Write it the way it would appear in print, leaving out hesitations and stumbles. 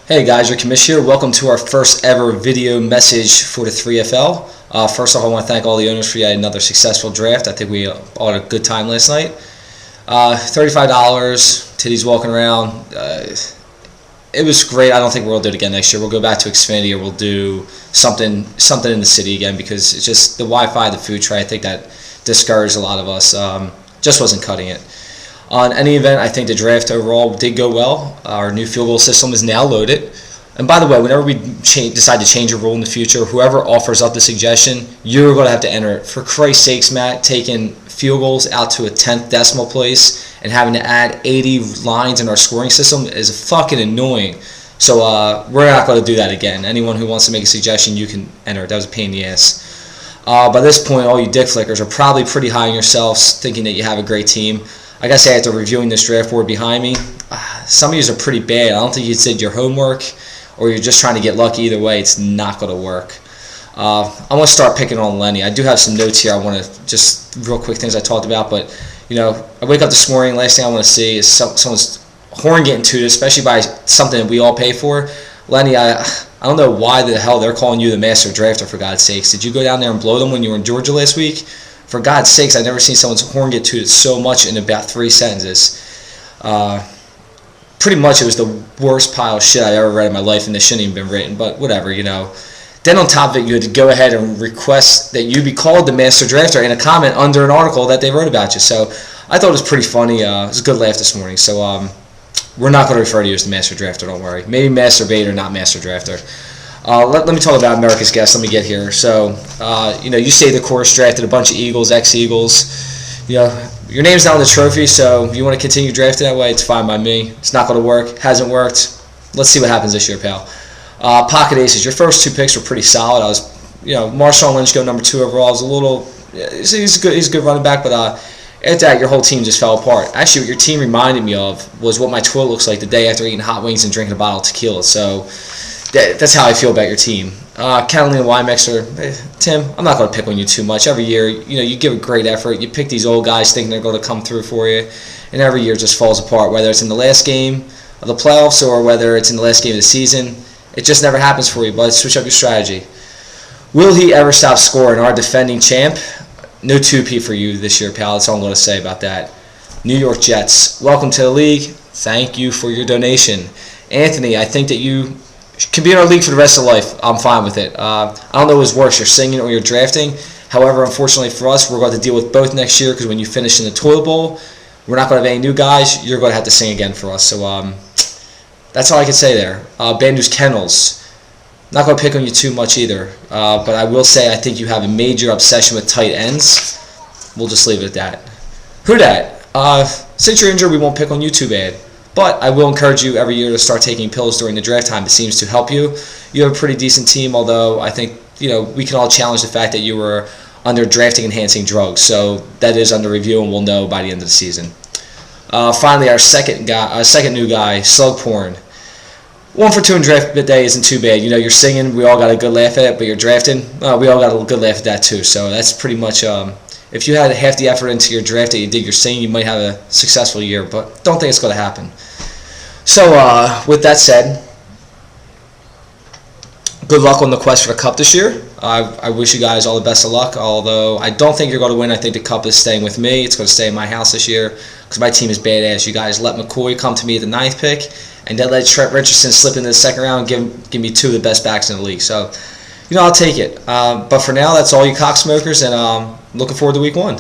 Hey guys, Rick Kamish here. Welcome to our first ever video message for the 3FL. First off, I want to thank all the owners for yet another successful draft. I think we all had a good time last night. $35, titties walking around. It was great. I don't think we'll do it again next year. We'll go back to Xfinity or we'll do something in the city again because it's just the Wi-Fi, the food tray. I think that discouraged a lot of us. Just wasn't cutting it. On any event, I think the draft overall did go well. Our new field goal system is now loaded. And by the way, whenever we decide to change a rule in the future, whoever offers up the suggestion, you're going to have to enter it. For Christ's sakes, Matt, taking field goals out to a 10th decimal place and having to add 80 lines in our scoring system is fucking annoying. So we're not going to do that again. Anyone who wants to make a suggestion, you can enter it. That was a pain in the ass. By this point, all you dick flickers are probably pretty high on yourselves, thinking that you have a great team. I gotta say, after reviewing this draft board behind me, some of these are pretty bad. I don't think you did your homework or you're just trying to get lucky. Either way, it's not going to work. I want to start picking on Lenny. I do have some notes here. I want to just real quick things I talked about, but I wake up this morning. Last thing I want to see is someone's horn getting tooted, especially by something that we all pay for. Lenny, I don't know why the hell they're calling you the master drafter, for God's sakes. Did you go down there and blow them when you were in Georgia last week? For God's sakes, I've never seen someone's horn get tooted so much in about 3 sentences. Pretty much it was the worst pile of shit I've ever read in my life, and this shouldn't even been written, but whatever, Then on top of it, you had to go ahead and request that you be called the master drafter in a comment under an article that they wrote about you. So I thought it was pretty funny. It was a good laugh this morning. So we're not going to refer to you as the master drafter, don't worry. Maybe Master Vader, not master drafter. Let me talk about America's guest. Let me get here. So, you say the course drafted a bunch of Eagles, ex-Eagles. Your name's not on the trophy, so if you want to continue drafting that way, it's fine by me. It's not going to work. Hasn't worked. Let's see what happens this year, pal. Pocket aces. Your first 2 picks were pretty solid. I was, Marshawn Lynch go number 2 overall. I was a little. He's a good running back, but after that, your whole team just fell apart. Actually, what your team reminded me of was what my toilet looks like the day after eating hot wings and drinking a bottle of tequila. So that's how I feel about your team. Catalina Wymexer, Tim, I'm not going to pick on you too much. Every year, you give a great effort. You pick these old guys thinking they're going to come through for you, and every year it just falls apart, whether it's in the last game of the playoffs or whether it's in the last game of the season. It just never happens for you, but switch up your strategy. Will he ever stop scoring? Our defending champ? No 2P for you this year, pal. That's all I'm going to say about that. New York Jets, welcome to the league. Thank you for your donation. Anthony, I think that you can be in our league for the rest of life. I'm fine with it. I don't know what's worse, you're singing or you're drafting. However, unfortunately for us, we're going to deal with both next year because when you finish in the toilet bowl, we're not going to have any new guys. You're going to have to sing again for us. So that's all I can say there. Bandus Kennels, not going to pick on you too much either. But I will say I think you have a major obsession with tight ends. We'll just leave it at that. Who dat? Since you're injured, we won't pick on you too bad. But I will encourage you every year to start taking pills during the draft time. It seems to help you. You have a pretty decent team, although I think we can all challenge the fact that you were under drafting enhancing drugs. So that is under review, and we'll know by the end of the season. Finally, our second new guy, Slug Porn. 1 for 2 in draft day isn't too bad. You're singing. We all got a good laugh at it, but you're drafting. We all got a good laugh at that too. So that's pretty much. If you had half the effort into your draft that you did your singing, you might have a successful year, but don't think it's going to happen. So, with that said, good luck on the quest for the Cup this year. I wish you guys all the best of luck, although I don't think you're going to win. I think the Cup is staying with me. It's going to stay in my house this year because my team is badass. You guys let McCoy come to me at the 9th pick, and then let Trent Richardson slip into the 2nd round and give me 2 of the best backs in the league. So, I'll take it. But for now, that's all you cocksmokers, and looking forward to week 1.